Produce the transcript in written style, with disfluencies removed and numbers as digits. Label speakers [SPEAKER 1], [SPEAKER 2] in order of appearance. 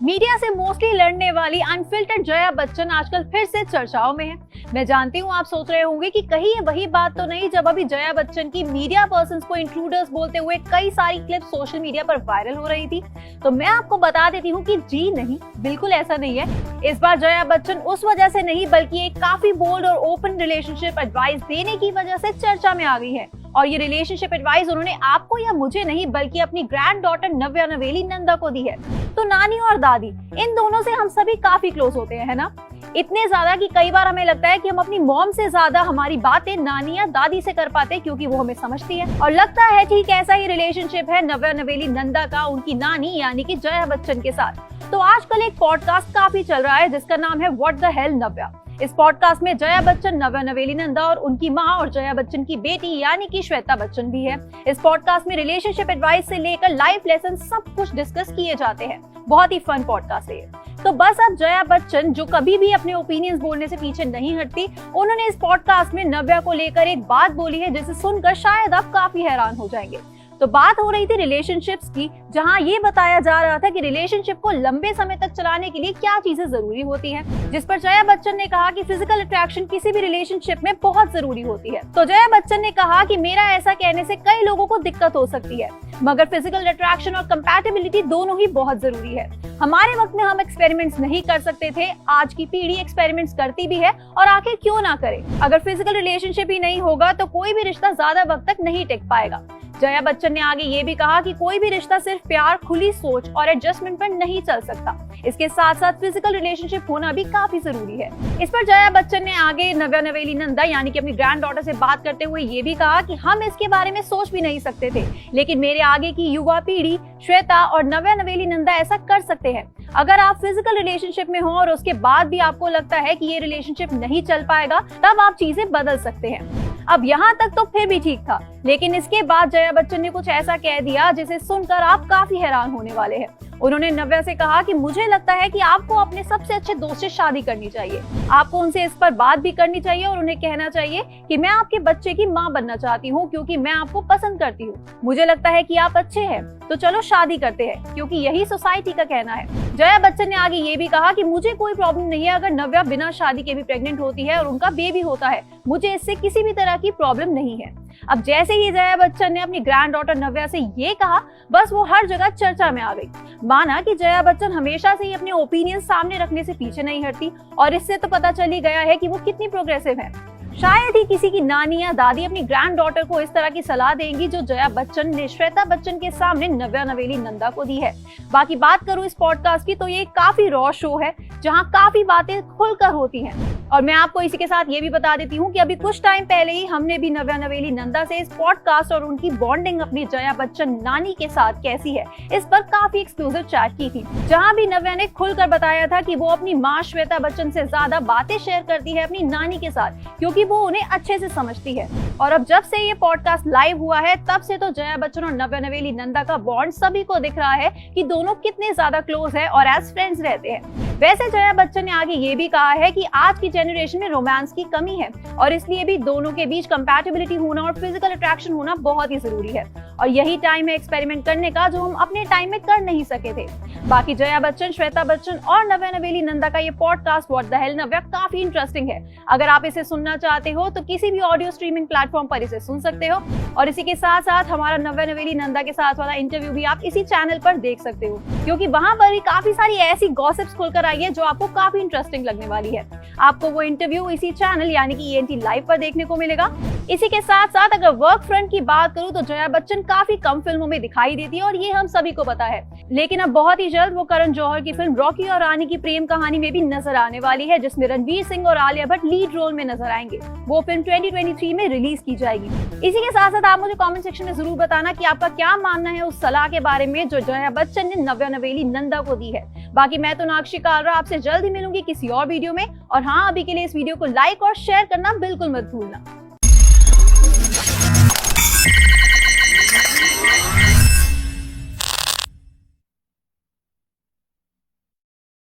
[SPEAKER 1] Media से mostly लड़ने वाली अनफिल्टर्ड जया बच्चन आजकल फिर से चर्चाओं में है। मैं जानती हूँ आप सोच रहे होंगे कि कहीं ये वही बात तो नहीं जब अभी जया बच्चन की मीडिया पर्सन्स को इंट्रूडर्स बोलते हुए कई सारी क्लिप सोशल मीडिया पर वायरल हो रही थी। तो मैं आपको बता देती हूँ कि जी नहीं, बिल्कुल ऐसा नहीं है। इस बार जया बच्चन उस वजह से नहीं बल्कि एक काफी बोल्ड और ओपन रिलेशनशिप एडवाइस देने की वजह से चर्चा में आ गई है। और ये रिलेशनशिप एडवाइस उन्होंने आपको या मुझे नहीं बल्कि अपनी ग्रैंड डॉटर नव्या नवेली नंदा को दी है। तो नानी और दादी, इन दोनों से हम सभी काफी क्लोज होते हैं, है ना? इतने ज्यादा कि कई बार हमें लगता है कि हम अपनी मॉम से ज्यादा हमारी बातें नानी या दादी से कर पाते हैं क्योंकि वो हमें समझती है। और लगता है ठीक ऐसा ही रिलेशनशिप है नव्या नवेली नंदा का उनकी नानी यानी कि जया बच्चन के साथ। तो आजकल एक पॉडकास्ट काफी चल रहा है जिसका नाम है व्हाट द हेल नव्या। इस पॉडकास्ट में जया बच्चन, नव्या नवेली नंदा और उनकी माँ और जया बच्चन की बेटी यानी कि श्वेता बच्चन भी है। इस पॉडकास्ट में रिलेशनशिप एडवाइस से लेकर लाइफ लेसन सब कुछ डिस्कस किए जाते हैं। बहुत ही फन पॉडकास्ट है ये। तो बस अब जया बच्चन जो कभी भी अपने ओपिनियंस बोलने से पीछे नहीं हटती, उन्होंने इस पॉडकास्ट में नव्या को लेकर एक बात बोली है जिसे सुनकर शायद आप काफी हैरान हो जाएंगे। तो बात हो रही थी रिलेशनशिप्स की, जहां ये बताया जा रहा था कि रिलेशनशिप को लंबे समय तक चलाने के लिए क्या चीजें जरूरी होती हैं, जिस पर जया बच्चन ने कहा कि फिजिकल अट्रैक्शन किसी भी रिलेशनशिप में बहुत जरूरी होती है। तो जया बच्चन ने कहा कि मेरा ऐसा कहने से कई लोगों को दिक्कत हो सकती है, मगर फिजिकल अट्रैक्शन और कंपैटिबिलिटी दोनों ही बहुत जरूरी है। हमारे वक्त में हम एक्सपेरिमेंट्स नहीं कर सकते थे, आज की पीढ़ी एक्सपेरिमेंट्स करती भी है और आखिर क्यों ना करे। अगर फिजिकल रिलेशनशिप ही नहीं होगा तो कोई भी रिश्ता ज्यादा वक्त तक नहीं टिक पाएगा। जया बच्चन ने आगे ये भी कहा कि कोई भी रिश्ता सिर्फ प्यार, खुली सोच और एडजस्टमेंट पर नहीं चल सकता। इसके साथ साथ फिजिकल रिलेशनशिप होना भी काफी जरूरी है। इस पर जया बच्चन ने आगे नव्या नवेली नंदा यानी कि अपनी ग्रैंड डॉटर से बात करते हुए ये भी कहा कि हम इसके बारे में सोच भी नहीं सकते थे, लेकिन मेरे आगे की युवा पीढ़ी श्वेता और नव्या नवेली नंदा ऐसा कर सकते हैं। अगर आप फिजिकल रिलेशनशिप में हो और उसके बाद भी आपको लगता है कि ये रिलेशनशिप नहीं चल पाएगा, तब आप चीजें बदल सकते हैं। अब यहाँ तक तो फिर भी ठीक था, लेकिन इसके बाद जया बच्चन ने कुछ ऐसा कह दिया जिसे सुनकर आप काफी हैरान होने वाले हैं। उन्होंने नव्या से कहा कि मुझे लगता है कि आपको अपने सबसे अच्छे दोस्त से शादी करनी चाहिए। आपको उनसे इस पर बात भी करनी चाहिए और उन्हें कहना चाहिए कि मैं आपके बच्चे की माँ बनना चाहती हूँ क्योंकि मैं आपको पसंद करती हूँ। मुझे लगता है कि आप अच्छे हैं, तो चलो शादी करते हैं, क्योंकि यही सोसाइटी का कहना है। जया बच्चन ने आगे ये भी कहा कि मुझे कोई प्रॉब्लम नहीं है अगर नव्या बिना शादी के भी प्रेग्नेंट होती है और उनका बेबी होता है, मुझे इससे किसी भी तरह की प्रॉब्लम नहीं है। अब जैसे ही जया बच्चन ने अपनी ग्रैंड डॉटर नव्या से ये कहा, बस वो हर जगह चर्चा में आ गई। माना कि जया बच्चन हमेशा से ही अपने ओपिनियन सामने रखने से पीछे नहीं हटती और इससे तो पता चल ही गया है कि वो कितनी प्रोग्रेसिव है। शायद ही किसी की नानी या दादी अपनी ग्रैंड डॉटर को इस तरह की सलाह देंगी जो जया बच्चन ने श्वेता बच्चन के सामने नव्या नवेली नंदा को दी है। बाकी बात करूं इस पॉडकास्ट की तो ये काफी रॉ शो है जहां काफी बातें खुलकर होती हैं। और मैं आपको इसी के साथ ये भी बता देती हूँ कि अभी कुछ टाइम पहले ही हमने भी नव्या नवेली नंदा से इस पॉडकास्ट और उनकी बॉन्डिंग अपनी जया बच्चन नानी के साथ कैसी है इस पर काफी एक्सक्लूसिव चैट की थी, जहाँ भी नव्या ने खुलकर बताया था कि वो अपनी माँ श्वेता बच्चन से ज्यादा बातें शेयर करती है अपनी नानी के साथ क्योंकि वो उन्हें अच्छे से समझती है। और अब जब से ये पॉडकास्ट लाइव हुआ है तब से तो जया बच्चन और नव्या नवेली नंदा का बॉन्ड सभी को दिख रहा है कि दोनों कितने ज्यादा क्लोज है और एज फ्रेंड्स रहते हैं। वैसे जया बच्चन ने आगे ये भी कहा है कि आज की जनरेशन में रोमांस की कमी है और इसलिए भी दोनों के बीच कंपैटिबिलिटी होना और फिजिकल अट्रैक्शन होना बहुत ही जरूरी है और यही टाइम है एक्सपेरिमेंट करने का जो हम अपने टाइम में कर नहीं सके थे। बाकी जया बच्चन, श्वेता बच्चन और नव्या नवेली नंदा का ये पॉडकास्ट व्हाट द हेल नव्या काफी इंटरेस्टिंग है। अगर आप इसे सुनना चाहते हो तो किसी भी ऑडियो स्ट्रीमिंग प्लेटफॉर्म पर इसे सुन सकते हो और इसी के साथ साथ हमारा नव्या नवेली नंदा के साथ वाला इंटरव्यू भी आप इसी चैनल पर देख सकते हो क्योंकि वहां पर भी काफी सारी ऐसी गॉसिप्स खुलकर आई है जो आपको काफी इंटरेस्टिंग लगने वाली है। आपको वो इंटरव्यू इसी चैनल यानी कि ENT लाइव पर देखने को मिलेगा। इसी के साथ साथ अगर वर्क फ्रंट की बात करूं तो जया बच्चन काफी कम फिल्मों में दिखाई देती है और ये हम सभी को पता है, लेकिन अब बहुत ही जल्द वो करण जौहर की फिल्म रॉकी और रानी की प्रेम कहानी में भी नजर आने वाली है जिसमें रणवीर सिंह और आलिया भट्ट लीड रोल में नजर आएंगे। वो फिल्म 2023 में रिलीज की जाएगी। इसी के साथ साथ आप मुझे कमेंट सेक्शन में जरूर बताना कि आपका क्या मानना है उस सलाह के बारे में जो जया बच्चन ने नव्या नवेली नंदा को दी है। बाकी मैं तो नाक्षी कालरा आपसे जल्द ही मिलूंगी किसी और वीडियो में और हाँ, अभी के लिए इस वीडियो को लाइक और शेयर करना बिल्कुल मत भूलना।